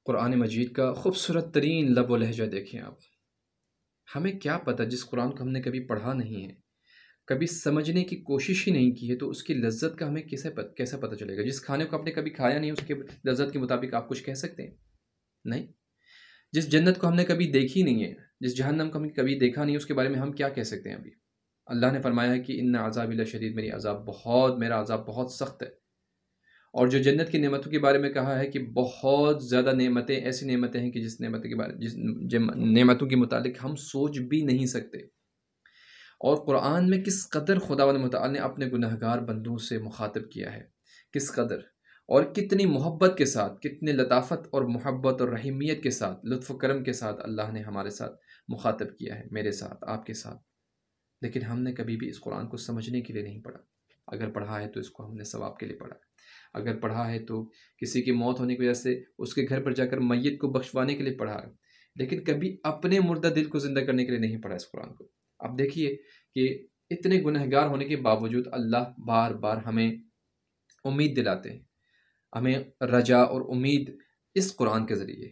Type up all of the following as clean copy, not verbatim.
قرآن مجید کا خوبصورت ترین لب و لہجہ دیکھیں آپ۔ ہمیں کیا پتہ، جس قرآن کو ہم نے کبھی پڑھا نہیں ہے، کبھی سمجھنے کی کوشش ہی نہیں کی ہے، تو اس کی لذت کا ہمیں کیسے پتہ چلے گا؟ جس کھانے کو آپ نے کبھی کھایا نہیں، اس کے لذت کے مطابق آپ کچھ کہہ سکتے ہیں؟ نہیں۔ جس جنت کو ہم نے کبھی دیکھی نہیں ہے، جس جہنم کو ہم نے کبھی دیکھا نہیں، اس کے بارے میں ہم کیا کہہ سکتے ہیں ابھی؟ اللہ نے فرمایا ہے کہ ان عذابی لشدید، میرا عذاب بہت سخت ہے۔ اور جو جنت کی نعمتوں کے بارے میں کہا ہے کہ بہت زیادہ نعمتیں، ایسی نعمتیں ہیں کہ جس نعمتوں کے متعلق ہم سوچ بھی نہیں سکتے۔ اور قرآن میں کس قدر خداوند متعال نے اپنے گنہگار بندوں سے مخاطب کیا ہے، کس قدر، اور کتنی محبت کے ساتھ، کتنے لطافت اور محبت اور رحیمیت کے ساتھ، لطف و کرم کے ساتھ اللہ نے ہمارے ساتھ مخاطب کیا ہے، میرے ساتھ، آپ کے ساتھ۔ لیکن ہم نے کبھی بھی اس قرآن کو سمجھنے کے لیے نہیں پڑھا۔ اگر پڑھا ہے تو اس کو ہم نے ثواب کے لیے پڑھا، اگر پڑھا ہے تو کسی کی موت ہونے کی وجہ سے اس کے گھر پر جا کر میت کو بخشوانے کے لیے پڑھا ہے، لیکن کبھی اپنے مردہ دل کو زندہ کرنے کے لیے نہیں پڑھا اس قرآن کو۔ اب دیکھیے کہ اتنے گنہگار ہونے کے باوجود اللہ بار بار ہمیں امید دلاتے ہیں، ہمیں رجا اور امید اس قرآن کے ذریعے۔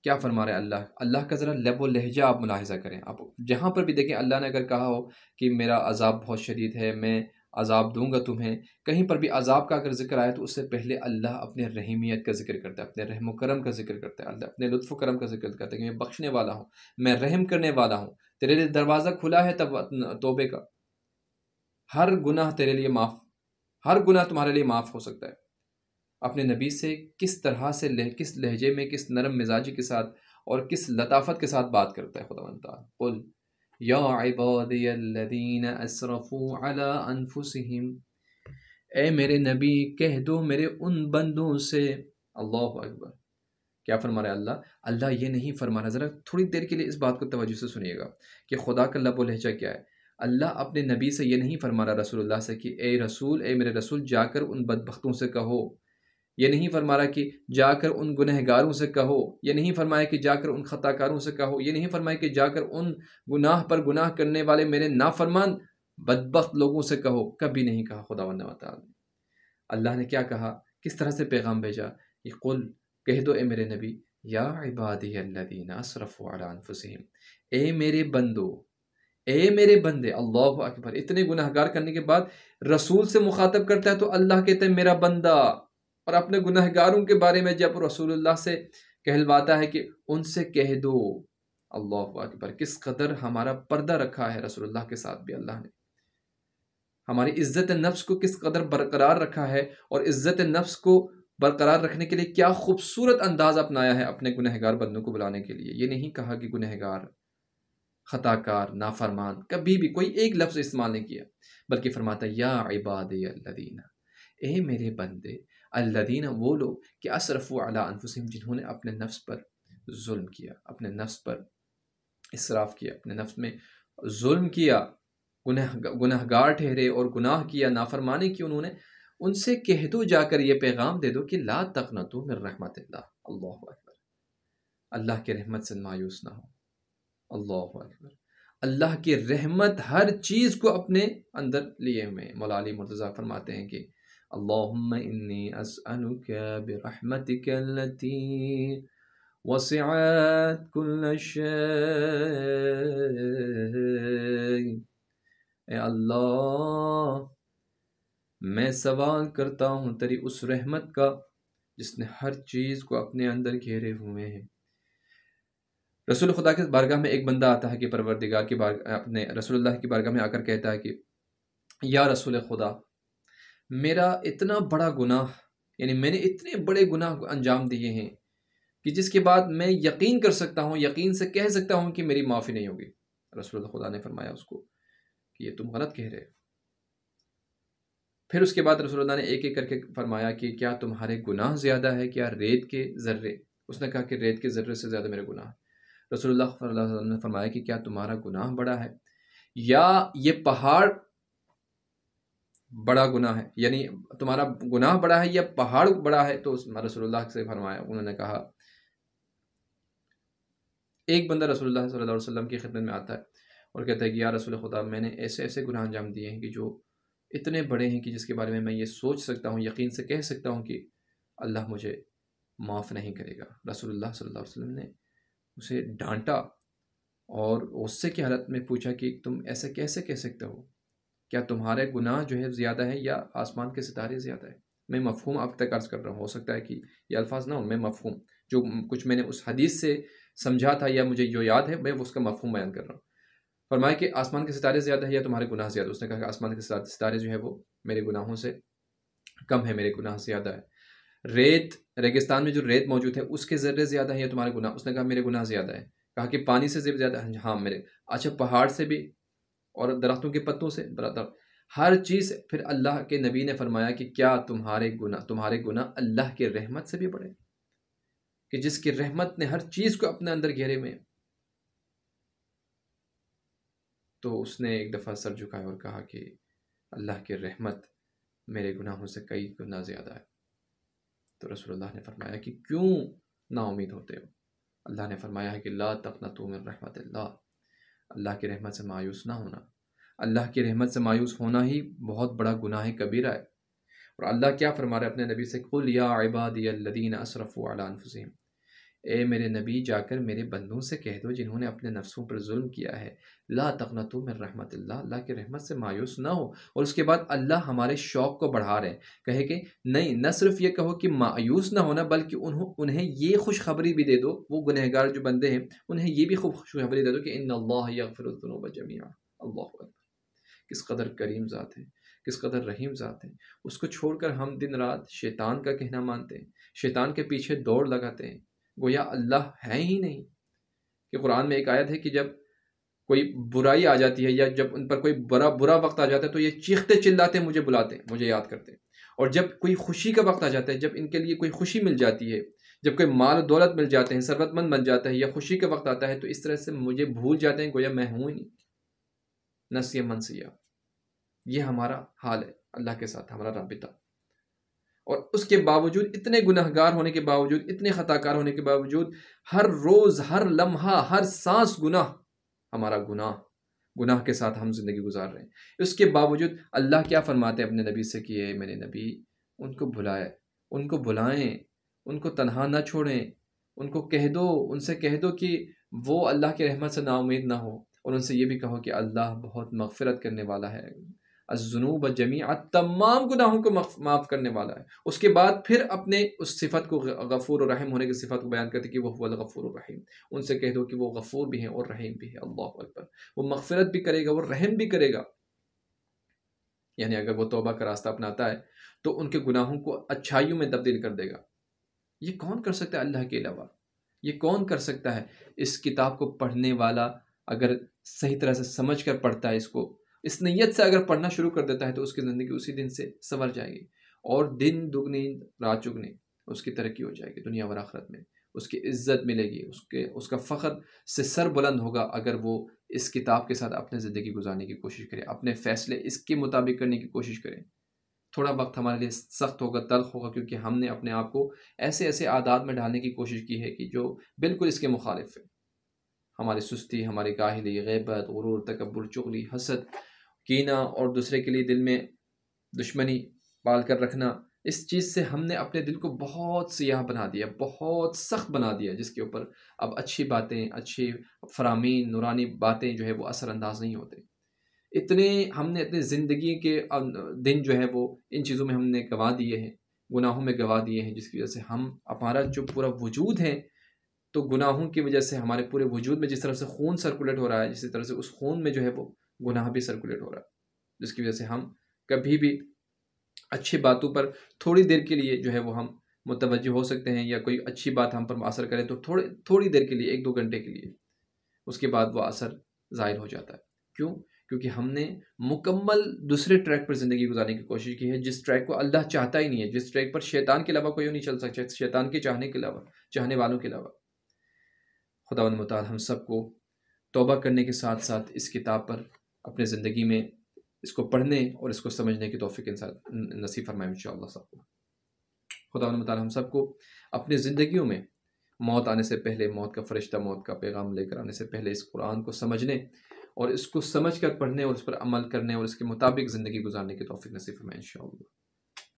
کیا فرما رہے اللہ کا ذرا لب و لہجہ آپ ملاحظہ کریں۔ آپ جہاں پر بھی دیکھیں، اللہ نے اگر کہا ہو کہ میرا عذاب بہت شدید ہے، میں عذاب دوں گا تمہیں، کہیں پر بھی عذاب کا اگر ذکر آئے تو اس سے پہلے اللہ اپنے رحیمیت کا ذکر کرتا ہے، اپنے رحم و کرم کا ذکر کرتا ہے، اللہ اپنے لطف و کرم کا ذکر کرتا ہے کہ میں بخشنے والا ہوں، میں رحم کرنے والا ہوں، تیرے لیے دروازہ کھلا ہے توبے کا، ہر گناہ تیرے لیے معاف، ہر گناہ تمہارے لیے معاف ہو سکتا ہے۔ اپنے نبی سے کس طرح سے کس لہجے میں، کس نرم مزاجی کے ساتھ اور کس لطافت کے ساتھ بات کرتا ہے خداوند تعالیٰ۔ قل یا عبادی الذین اسرفوا علی انفسہم، اے میرے نبی کہہ دو میرے ان بندوں سے۔ اللہ اکبر، کیا فرما رہا ہے اللہ یہ نہیں فرما رہا، ذرا تھوڑی دیر کے لیے اس بات کو توجہ سے سنیے گا کہ خدا کا لب و لہجہ کیا ہے۔ اللہ اپنے نبی سے یہ نہیں فرما رہا، رسول اللہ سے، کہ اے رسول، اے میرے رسول، جا کر ان بدبختوں سے کہو۔ یہ نہیں فرما رہا کہ جا کر ان گنہگاروں سے کہو، یہ نہیں فرمایا کہ جا کر ان خطا کاروں سے کہو، یہ نہیں فرمایا کہ جا کر ان گناہ پر گناہ کرنے والے میرے نافرمان بدبخت لوگوں سے کہو۔ کبھی نہیں کہا خداوند تعالیٰ نے۔ اللہ نے کیا کہا، کس طرح سے پیغام بھیجا، کہ قل، کہہ دو اے میرے نبی، یا عبادی الذین اسرفوا علی انفسہم، اے میرے بندو، اے میرے بندے۔ اللہ اکبر، اتنے گناہگار کرنے کے بعد رسول سے مخاطب کرتا ہے تو اللہ کہتے ہیں میرا بندہ، اور اپنے گنہگاروں کے بارے میں جب رسول اللہ سے کہلواتا ہے کہ ان سے کہہ دو۔ اللہ اکبر، کس قدر ہمارا پردہ رکھا ہے رسول اللہ کے ساتھ بھی اللہ نے، ہماری عزت نفس کو کس قدر برقرار رکھا ہے، اور عزت نفس کو برقرار رکھنے کے لیے کیا خوبصورت انداز اپنایا ہے اپنے گنہگار بندوں کو بلانے کے لیے۔ یہ نہیں کہا کہ گنہگار، خطا کار، نافرمان، کبھی بھی کوئی ایک لفظ استعمال نہیں کیا، بلکہ فرماتا یا عبادی الذین، اے میرے بندے، الذین، وہ لوگ کہ اسرفوا علی انفسہم، جنہوں نے اپنے نفس پر ظلم کیا، اپنے نفس پر اسراف کیا، اپنے نفس میں ظلم کیا، گنہگار ٹھہرے اور گناہ کیا، نافرمانی کی انہوں نے، ان سے کہہ دو، جا کر یہ پیغام دے دو کہ لا تقنطوا من رحمت اللہ۔ اللہ اکبر، اللہ کے رحمت سے مایوس نہ ہو۔ اللہ اکبر، اللہ کی رحمت ہر چیز کو اپنے اندر لیے ہوئے۔ مولا علی مرتضیٰ فرماتے ہیں کہ اللہم انی اسألک برحمتک التی وسعت کل شیء، اے اللہ، میں سوال کرتا ہوں تیری اس رحمت کا جس نے ہر چیز کو اپنے اندر گھیرے ہوئے ہیں۔ رسول خدا کے بارگاہ میں ایک بندہ آتا ہے کہ پروردگار کی اپنے رسول اللہ کی بارگاہ میں آ کر کہتا ہے کہ یا رسول خدا، میرا اتنا بڑا گناہ، یعنی میں نے اتنے بڑے گناہ انجام دیے ہیں کہ جس کے بعد میں یقین کر سکتا ہوں، یقین سے کہہ سکتا ہوں کہ میری معافی نہیں ہوگی۔ رسول اللہ خدا نے فرمایا اس کو کہ یہ تم غلط کہہ رہے۔ پھر اس کے بعد رسول اللہ نے ایک ایک کر کے فرمایا کہ کیا تمہارے گناہ زیادہ ہے کیا ریت کے ذرے؟ اس نے کہا کہ ریت کے ذرے سے زیادہ میرے گناہ۔ رسول اللہ صلی اللہ علیہ وسلم نے فرمایا کہ کیا تمہارا گناہ بڑا ہے یا یہ پہاڑ بڑا گناہ ہے، یعنی تمہارا گناہ بڑا ہے یا پہاڑ بڑا ہے؟ تو رسول اللہ سے فرمایا، انہوں نے کہا، ایک بندہ رسول اللہ صلی اللہ علیہ وسلم کی خدمت میں آتا ہے اور کہتا ہے کہ یا رسول خدا، میں نے ایسے ایسے گناہ انجام دیے ہیں کہ جو اتنے بڑے ہیں کہ جس کے بارے میں یہ سوچ سکتا ہوں، یقین سے کہہ سکتا ہوں کہ اللہ مجھے معاف نہیں کرے گا۔ رسول اللہ صلی اللہ علیہ وسلم نے اسے ڈانٹا اور غصے کی حالت میں پوچھا کہ تم ایسا کیسے کہہ سکتے ہو؟ کیا تمہارے گناہ جو ہے زیادہ ہے یا آسمان کے ستارے زیادہ ہے؟ میں مفہوم آپ تک عرض کر رہا ہوں، ہو سکتا ہے کہ یہ الفاظ نہ ہوں، میں مفہوم جو کچھ میں نے اس حدیث سے سمجھا تھا یا مجھے جو یاد ہے میں اس کا مفہوم بیان کر رہا ہوں۔ فرمایا کہ آسمان کے ستارے زیادہ ہے یا تمہارے گناہ زیادہ؟ اس نے کہا کہ آسمان کے ستارے جو ہے وہ میرے گناہوں سے کم ہے، میرے گناہ زیادہ ہے۔ ریگستان میں جو ریت موجود ہے اس کے ذرے زیادہ ہے یا تمہارے گناہ؟ اس نے کہا میرے گناہ زیادہ ہے۔ کہا کہ پانی سے زیادہ ہے؟ ہاں میرے۔ اچھا پہاڑ سے بھی اور درختوں کے پتوں سے؟ برابر ہر چیز۔ پھر اللہ کے نبی نے فرمایا کہ کیا تمہارے گناہ اللہ کے رحمت سے بھی بڑے؟ کہ جس کی رحمت نے ہر چیز کو اپنے اندر گھیرے میں۔ تو اس نے ایک دفعہ سر جھکایا اور کہا کہ اللہ کی رحمت میرے گناہوں سے کئی گنا زیادہ ہے۔ تو رسول اللہ نے فرمایا کہ کیوں نا امید ہوتے ہو؟ اللہ نے فرمایا ہے کہ لا تقنطوا من رحمت اللہ، اللہ کی رحمت سے مایوس نہ ہونا۔ اللہ کی رحمت سے مایوس ہونا ہی بہت بڑا گناہ کبیرہ ہے۔ اور اللہ کیا فرما رہا ہے اپنے نبی سے؟ قل یا عبادی الذین اسرفوا علی انفسہم، اے میرے نبی جا کر میرے بندوں سے کہہ دو جنہوں نے اپنے نفسوں پر ظلم کیا ہے، لا تقنطوا من رحمت اللہ، اللہ کی رحمت سے مایوس نہ ہو۔ اور اس کے بعد اللہ ہمارے شوق کو بڑھا رہے ہیں، کہے کہ نہیں، نہ صرف یہ کہو کہ مایوس نہ ہونا بلکہ انہیں یہ خوشخبری بھی دے دو، وہ گنہگار جو بندے ہیں انہیں یہ بھی خوشخبری دے دو کہ ان اللہ یغفر الذنوب جميعا۔ اللہ اکبر، کس قدر کریم ذات ہے، کس قدر رحیم ذات ہے۔ اس کو چھوڑ کر ہم دن رات شیطان کا کہنا مانتے ہیں، شیطان کے پیچھے دوڑ لگاتے ہیں، گویا اللہ ہے ہی نہیں۔ کہ قرآن میں ایک آیت ہے کہ جب کوئی برائی آ جاتی ہے یا جب ان پر کوئی برا وقت آ جاتا ہے تو یہ چیختے چلاتے مجھے بلاتے ہیں، مجھے یاد کرتے ہیں۔ اور جب کوئی خوشی کا وقت آ جاتا ہے، جب ان کے لیے کوئی خوشی مل جاتی ہے، جب کوئی مال و دولت مل جاتے ہیں، ثروت مند بن جاتا ہے یا خوشی کا وقت آتا ہے تو اس طرح سے مجھے بھول جاتے ہیں، گویا میں ہوں ہی نہیں، نسیہ منسیہ۔ یہ ہمارا حال ہے اللہ کے ساتھ، ہمارا رابطہ۔ اور اس کے باوجود، اتنے گناہگار ہونے کے باوجود، اتنے خطا کار ہونے کے باوجود، ہر روز، ہر لمحہ، ہر سانس گناہ، ہمارا گناہ کے ساتھ ہم زندگی گزار رہے ہیں۔ اس کے باوجود اللہ کیا فرماتے ہیں اپنے نبی سے کہ اے میرے نبی ان کو بلائیں، ان کو تنہا نہ چھوڑیں، ان کو کہہ دو، ان سے کہہ دو کہ وہ اللہ کی رحمت سے نا امید نہ ہو، اور ان سے یہ بھی کہو کہ اللہ بہت مغفرت کرنے والا ہے، الذنوب جمیعا، تمام گناہوں کو معاف کرنے والا ہے۔ اس کے بعد پھر اپنے اس صفت کو، غفور و رحیم ہونے کی صفت کو بیان کرتے کہ وہ هو الغفور الرحیم۔ ان سے کہہ دو کہ وہ غفور بھی ہیں اور رحیم بھی ہے۔ اللہ اکبر، وہ مغفرت بھی کرے گا، وہ رحم بھی کرے گا۔ یعنی اگر وہ توبہ کا راستہ اپناتا ہے تو ان کے گناہوں کو اچھائیوں میں تبدیل کر دے گا۔ یہ کون کر سکتا ہے اللہ کے علاوہ؟ یہ کون کر سکتا ہے؟ اس کتاب کو پڑھنے والا اگر صحیح طرح سے سمجھ کر پڑھتا ہے، اس نیت سے اگر پڑھنا شروع کر دیتا ہے تو اس کی زندگی اسی دن سے سنور جائے گی، اور دن دگنی رات چگنی اس کی ترقی ہو جائے گی، دنیا و آخرت میں اس کی عزت ملے گی، اس کا فخر سے سر بلند ہوگا اگر وہ اس کتاب کے ساتھ اپنے زندگی گزارنے کی کوشش کرے، اپنے فیصلے اس کے مطابق کرنے کی کوشش کرے۔ تھوڑا وقت ہمارے لیے سخت ہوگا، تلخ ہوگا، کیونکہ ہم نے اپنے آپ کو ایسے عادات میں ڈالنے کی کوشش کی ہے کہ جو بالکل اس کے مخالف ہے۔ ہماری سستی، ہماری کاہلی، غیبت، غرور، تکبر، چغلی، حسد، کینہ اور دوسرے کے لیے دل میں دشمنی پال کر رکھنا، اس چیز سے ہم نے اپنے دل کو بہت سیاہ بنا دیا، بہت سخت بنا دیا، جس کے اوپر اب اچھی باتیں، اچھی فرامین، نورانی باتیں جو ہے وہ اثر انداز نہیں ہوتے۔ ہم نے اپنے زندگی کے دن جو ہے وہ ان چیزوں میں ہم نے گنوا دیے ہیں، گناہوں میں گنوا دیے ہیں، جس کی وجہ سے ہمارا جو پورا وجود ہے، تو گناہوں کی وجہ سے ہمارے پورے وجود میں جس طرح سے خون سرکولیٹ ہو رہا ہے، جس طرح سے اس خون میں جو ہے وہ گناہ بھی سرکولیٹ ہو رہا ہے، جس کی وجہ سے ہم کبھی بھی اچھی باتوں پر تھوڑی دیر کے لیے جو ہے وہ ہم متوجہ ہو سکتے ہیں، یا کوئی اچھی بات ہم پر اثر کرے تو تھوڑی دیر کے لیے، 1-2 گھنٹے کے لیے، اس کے بعد وہ اثر ظاہر ہو جاتا ہے۔ کیوں؟ کیونکہ ہم نے مکمل دوسرے ٹریک پر زندگی گزارنے کی کوشش کی ہے، جس ٹریک کو اللہ چاہتا ہی نہیں ہے، جس ٹریک پر شیطان کے علاوہ کوئی نہیں چل سکتا، شیطان کے چاہنے والوں کے علاوہ۔ خداوند متعال ہم سب کو توبہ کرنے کے ساتھ ساتھ اس کتاب پر اپنے زندگی میں اس کو پڑھنے اور اس کو سمجھنے کی توفیق نصیب فرمائے انشاءاللہ سب کو۔ خداوند متعال ہم سب کو اپنی زندگیوں میں موت آنے سے پہلے، موت کا فرشتہ موت کا پیغام لے کر آنے سے پہلے اس قرآن کو سمجھنے اور اس کو سمجھ کر پڑھنے اور اس پر عمل کرنے اور اس کے مطابق زندگی گزارنے کی توفیق نصیب فرمائے انشاءاللہ۔